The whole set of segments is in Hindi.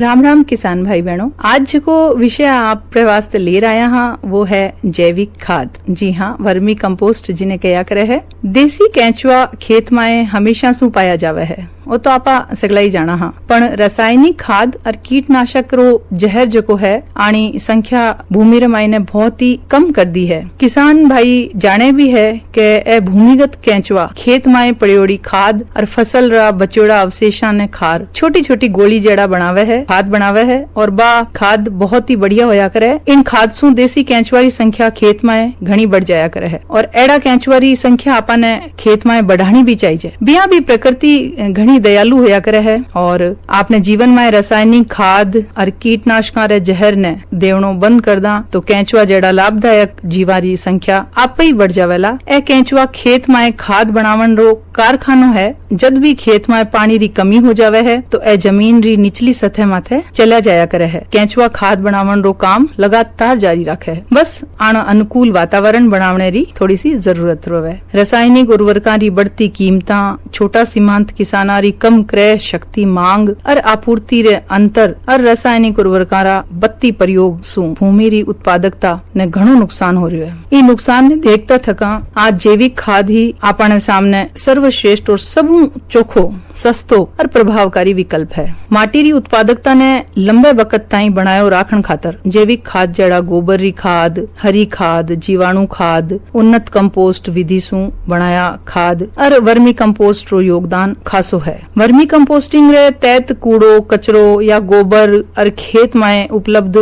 राम राम किसान भाई बहनों, आज को विषय आप वास्ते ले आया हाँ वो है जैविक खाद। जी हाँ, वर्मी कंपोस्ट जिन्हें कया करे है। देसी केंचुआ खेत में हमेशा सु पाया जावे है, वो तो आपा सगला ही जाना हाँ। पण रासायनिक खाद और कीटनाशक रो जहर जो है आनी संख्या भूमि रे मायने बहुत ही कम कर दी है। किसान भाई जाने भी है कि ए भूमिगत केंचुआ खेत में पड़ियोड़ी खाद और फसल रा बचोड़ा अवशेषा ने खार छोटी छोटी गोली जेड़ा बनावे है, खाद बनावे है और बा खाद बहुत ही बढ़िया होया करे। इन खाद सु देसी केंचुआ री संख्या खेत में घनी बढ़ जाया करे है और एड़ा केंचुआ री संख्या आपा ने खेत में बढ़ानी भी चाहिए। बिया भी प्रकृति घनी दयालु होया करे है और आपने जीवन में रासायनिक खाद और कीटनाशकों रे जहर ने देवनो बंद कर दा तो केंचुआ जेड़ा लाभदायक जीवारी संख्या आप ही बढ़ जावेला। ए केंचुआ खेत में खाद बनावन रो कारखानो है। जब भी खेत में पानी री कमी हो जावे है तो ए जमीन री निचली सतह माथे चला जाया करे है। केंचुआ खाद बनावन रो काम लगातार जारी रखे है। बस आन अनुकूल वातावरण बनावने री थोड़ी सी जरूरत रोवे। रासायनिक उर्वरका री बढ़ती कीमता, छोटा सीमांत किसाना री कम क्रय शक्ति मांग और आपूर्ति रे अंतर और रासायनिक उर्वरका रा बत्ती प्रयोग सु भूमि री उत्पादकता ने घणो नुकसान हो रह्यो है। ई नुकसान ने देखता थका आज जैविक खाद ही आपने सामने सर्वश्रेष्ठ और सबु चोखो, सस्तो और प्रभावकारी विकल्प है। माटी री उत्पादकता ने लंबे वक्त ताईं बनायो राखण खातर जैविक खाद जड़ा गोबर री खाद, हरी खाद, जीवाणु खाद, उन्नत कंपोस्ट विधि सु बनाया खाद और वर्मी कंपोस्ट रो योगदान खासो है। वर्मी कंपोस्टिंग रे तैत कूड़ो कचरो या गोबर और खेत में उपलब्ध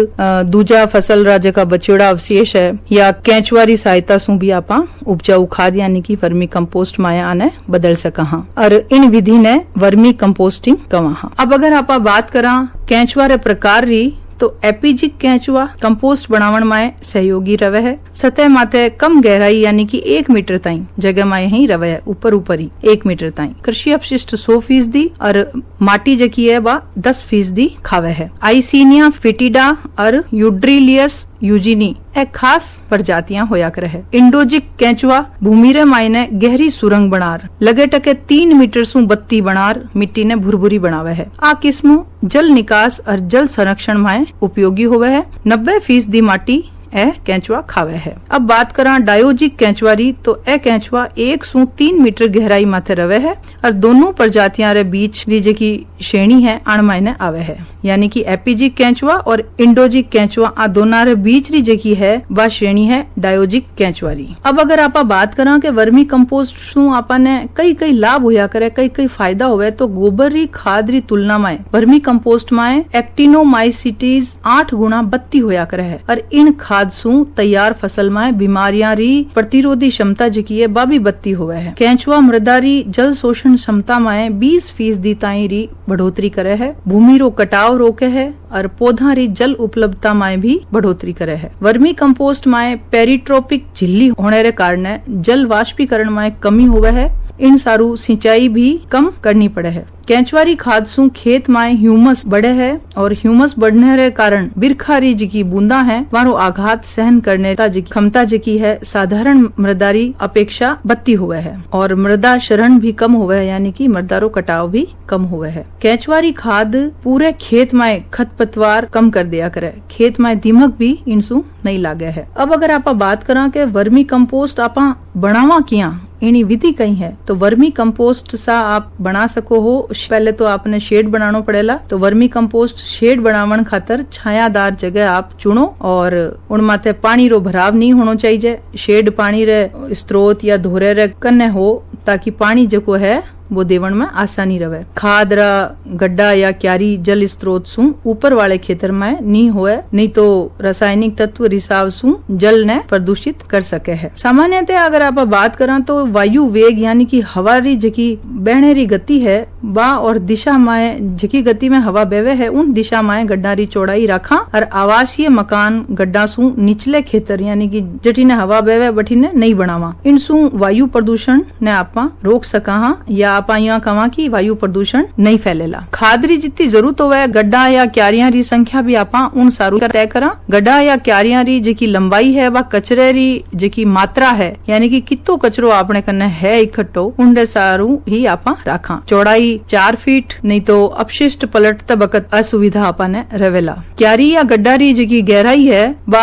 दूजा फसल रा जका बचोड़ा अवशेष है या केंचुआ री सहायता सु भी आपा उपजाऊ खाद यानी कि वर्मी कंपोस्ट माया आने बदल सका हाँ और इन विधि ने वर्मी कंपोस्टिंग कवा हाँ। अब अगर आपा बात करा केंचुआ रे प्रकार री तो एपीजिक केंचुआ कंपोस्ट बनावन में सहयोगी रवे है। सतह माथे कम गहराई यानी कि 1 मीटर ताई जगह में यही रवे है, ऊपर ही 1 मीटर ताई। कृषि अपशिष्ट 100% और माटी जकी है वह 10% खावे है। आइसिनिया फिटिडा और यूड्रिलियस यूजिनी एक खास प्रजातियां होया करे है। इंडोजिक केंचुआ भूमि रे मायने गहरी सुरंग बनार लगे टके 3 मीटर सु बत्ती बनार मिट्टी ने भुरभुरी बनावे है। आ किस्म जल निकास और जल संरक्षण में उपयोगी होवे है। 90% माटी ए केंचुआ खावे है। अब बात करा डायोजिक केंचुआ री तो ए केंचुआ 1 से 3 मीटर गहराई माथे रवे है और दोनों प्रजातियां रे बीच री की श्रेणी है अण मायने आवे है। यानी कि एपीजिक केंचुआ और इंडोजिक केंचुआ आ दोनों रे बीच री जकी है वह श्रेणी है डायोजिक केंचुआ री। अब अगर आपा बात करा के वर्मी कंपोस्ट सु आपा ने कई लाभ होया करे, कई फायदा होवे तो गोबर री खाद री तुलना में वर्मी कंपोस्ट में एक्टिनोमाइसिटीज 8 गुना बत्ती होया करे है और इन खाद सु तैयार फसल में बीमारियां री प्रतिरोधी क्षमता जकी है बा भी बत्ती होवे है। केंचुआ मृदा री जल शोषण क्षमता में 20% ताई री बढ़ोतरी करे है। भूमि रो कटाव रोके है और पौधा री जल उपलब्धता में भी बढ़ोतरी करे है। वर्मी कंपोस्ट में पेरिट्रोपिक झिल्ली होने रे कारण जल वाष्पीकरण में कमी होवे है। इन सारू सिंचाई भी कम करनी पड़े है। केंचुआरी खाद सु खेत में ह्यूमस बढ़े है और ह्यूमस बढ़ने रे कारण बिरखारी जकी बूंदा है वारो आघात सहन करने ता क्षमता जकी है साधारण मृदारी अपेक्षा बत्ती हुए है और मृदा शरण भी कम हुए है यानी कि मृदारो कटाव भी कम हुए है। केंचुआरी खाद पूरे खेत में खरपतवार कम कर दिया करे, खेत में दीमक भी इनसु नहीं लागे है। अब अगर आपा बात करा के वर्मी कंपोस्ट आपा बनावा किया इनी विधि कही है तो वर्मी कंपोस्ट सा आप बना सको हो। पहले तो आपने शेड बनाना पड़ेला तो वर्मी कंपोस्ट शेड बनावन खातर छायादार जगह आप चुनो और उन माथे पानी रो भराव नहीं होना चाहिए। शेड पानी रे स्त्रोत या धोरे रे कन्ने हो ताकि पानी जो है वो देवन में आसानी रहे। खाद रा गड्ढा या क्यारी जल स्त्रोत सु ऊपर वाले खेतर में नहीं होए, नहीं तो रासायनिक तत्व रिसाव सु जल ने प्रदूषित कर सके है। सामान्यतः अगर आप बात करा तो वायु वेग यानी कि हवा री जकी बहने री गति है बा और दिशा में जकी गति में हवा बेवे है उन दिशा में गड्ढा री चौड़ाई रखा और आवासीय मकान गड्ढा सु निचले खेतर यानी कि जटी ने हवा बेवे बठी ने नहीं बनावा। इन सु वायु प्रदूषण ने आपा रोक सका या आप यहाँ कहा कि वायु प्रदूषण नहीं फैलेला। खाद री जितनी जरूरत होवे गड्ढा या क्यारियां री संख्या भी आपा उन सारू तय करा। गड्ढा या क्यारियां री जेकी लंबाई है व कचरे री जेकी मात्रा है यानी कि कितो कचरो आपने कने है इकट्ठो उनके सारू ही आपा राखा। चौड़ाई 4 फीट नहीं तो अपशिष्ट पलटते वक्त असुविधा आपने रवेला। क्यारी या गड्ढा री जेकी गहराई है व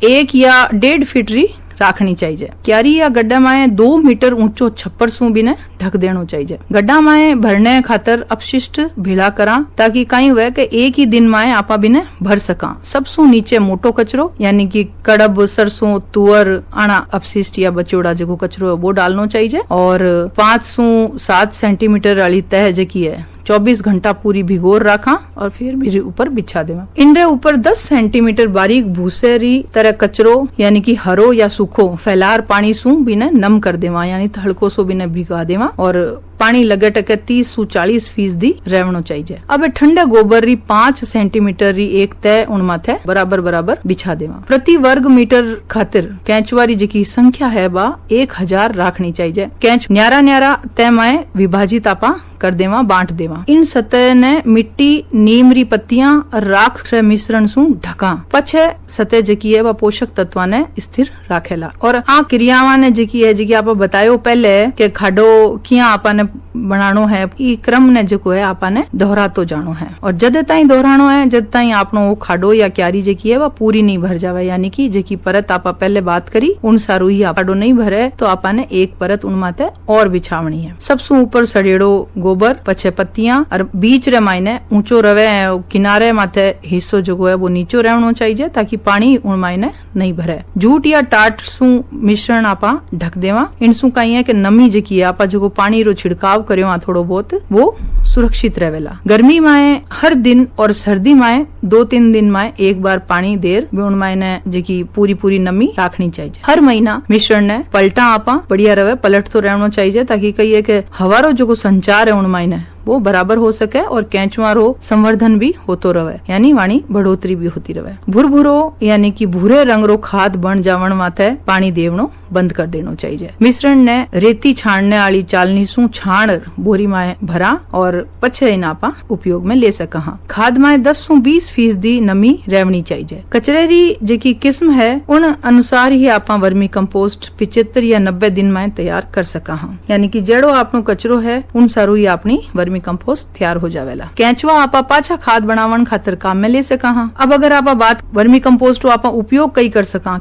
1 या 1.5 फीट री राखनी चाहिए। क्यारी या गड्ढा में 2 मीटर ऊंचो छप्पर सु भी ने ढक देनो चाहिए। गड्ढा में भरने खातर अपशिष्ट भीड़ा करा ताकि कई हुए कि एक ही दिन में आपा भी ने भर सका। सबसु नीचे मोटो कचरो यानी कि कड़ब, सरसों, तुअर, आना अपशिष्ट या बचोड़ा जो कचरो है वो डालनो चाहिए। और 5 से 7 सेंटीमीटर वाली तह जकी है 24 घंटा पूरी भिगोर रखा और फिर भी ऊपर बिछा देवा। इनरे ऊपर 10 सेंटीमीटर बारीक भूसेरी तरह कचरो यानी कि हरो या सूखो फैलार पानी सु बिने नम कर देवा यानी हल्को सो बिने भिगा देवा और पानी लगे टके 30 से 40% रहनो चाहिए। अब ठंडे गोबर री 5 सेंटीमीटर री एक तय उन माथे बराबर बराबर बिछा देवा। प्रति वर्ग मीटर खातिर कैंचवारी जिकी संख्या है बा 1000 राखनी चाहिए। कैंच न्यारा न्यारा तय में विभाजित आपा कर देवा, बांट देवा। इन सतह ने मिट्टी, नीम री पत्तियां और राख मिश्रण सु ढका। पछे सतह जकी है वह पोषक तत्व ने स्थिर राखेला। और आ क्रियावां ने जकी है जकी आपा बतायो पहले के खाडो किया आपा ने बनानो है ई क्रम ने जो है आपा ने दोहरातो जानो है। और जद ताई दोहरानो है जद ताई आपनो खाडो या क्यारी जकी है वह पूरी नहीं भर जावे यानी कि जकी परत आपा पहले बात करी उन सारू ही खाडो नहीं भरे तो आपा ने एक परत उन माते और बिछावनी है। सबसे ऊपर सड़ेड़ो गोबर, पछे पत्तियां और बीच रे मायने ऊंचो रवे किनारे माथे हिस्सो जो है वो नीचो रहनो चाहिए ताकि पानी उन मायने नहीं भरे। जूट या टाट सु मिश्रण आपा ढक देवा। इनसु कई है कि नमी जकी है आपा जो पानी रो छिड़काव करियो थोड़ो बहुत वो सुरक्षित रहेला। गर्मी में हर दिन और सर्दी में 2-3 दिन में एक बार पानी देर उन मायने जकी पूरी नमी राखनी चाहिए। हर महीना मिश्रण ने पलटा आपा बढ़िया रहे पलट तो रहनो चाहिए ताकि कही है कि हवारो जो संचार है उन मायने वो बराबर हो सके और कैंचुआ रो संवर्धन भी होतो रहे यानी वाणी बढ़ोतरी भी होती रहे। भुरभुरो यानी कि भूरे रंग रो खाद बन जावण माथे पानी देवनो बंद कर देनो चाहिए। मिश्रण ने रेती छाणने वाली चालनी सु छाण बोरी में भरा और पछे इन आपा उपयोग में ले सका। खाद में 10 से 20% नमी रहनी चाहिए। कचरे री जेकी किस्म है उन अनुसार ही आपा वर्मी कंपोस्ट 75 या 90 दिन में तैयार कर सका यानी कि जेड़ो आपनो कचरो है उन सारू ही अपनी वर्मी कंपोस्ट तैयार हो जावेला। कैंचवा आपा पाछा खाद बनावन खातिर काम में ले सका। अब अगर आपा बात वर्मी कंपोस्ट आपा उपयोग कई कर सका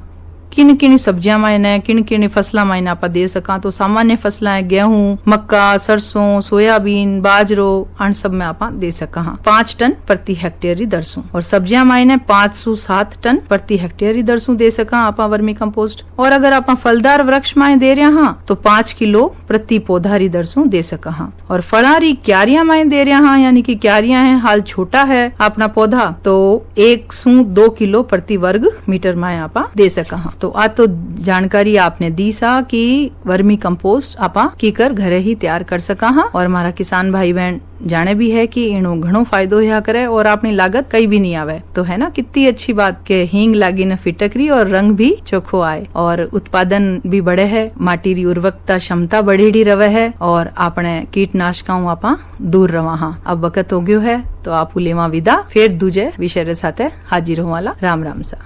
किन किन सब्जियां मायने किन किन फसलां मायने आपा दे सका तो सामान्य फसलां है गेहूं, मक्का, सरसों, सोयाबीन, बाजरो अन सब में आपा दे सका 5 टन प्रति हेक्टेयर री दरसों। और सब्जियां मायने 5 से 7 टन प्रति हेक्टेयर री दरसों दे सका आपा वर्मी कंपोस्ट। और अगर आपा फलदार वृक्ष मायने दे रहा तो 5 किलो प्रति पौधा री दरसों दे सका। और फलारी क्यारियां मायने दे रहा यानी कि क्यारियां है हाल छोटा है अपना पौधा तो 1 से 2 किलो प्रति वर्ग मीटर मायने आपा दे सका। तो आ तो जानकारी आपने दी सा कि वर्मी कंपोस्ट आपा की कर घरे ही तैयार कर सका और हमारा किसान भाई बहन जाने भी है कि इनो घणो फायदो या करे और अपनी लागत कई भी नहीं आवे। तो है ना कितनी अच्छी बात के हींग लागी न फिटकरी और रंग भी चोखो आए और उत्पादन भी बढ़े है, माटी री उर्वरकता क्षमता बढ़ेड़ी रवे है और आपने कीटनाशकों आपा दूर रवा। अब वक्त हो गयो है तो आप लेवा विदा फिर दूजे विषय रे साथे हाजिर होवाला। राम राम सा।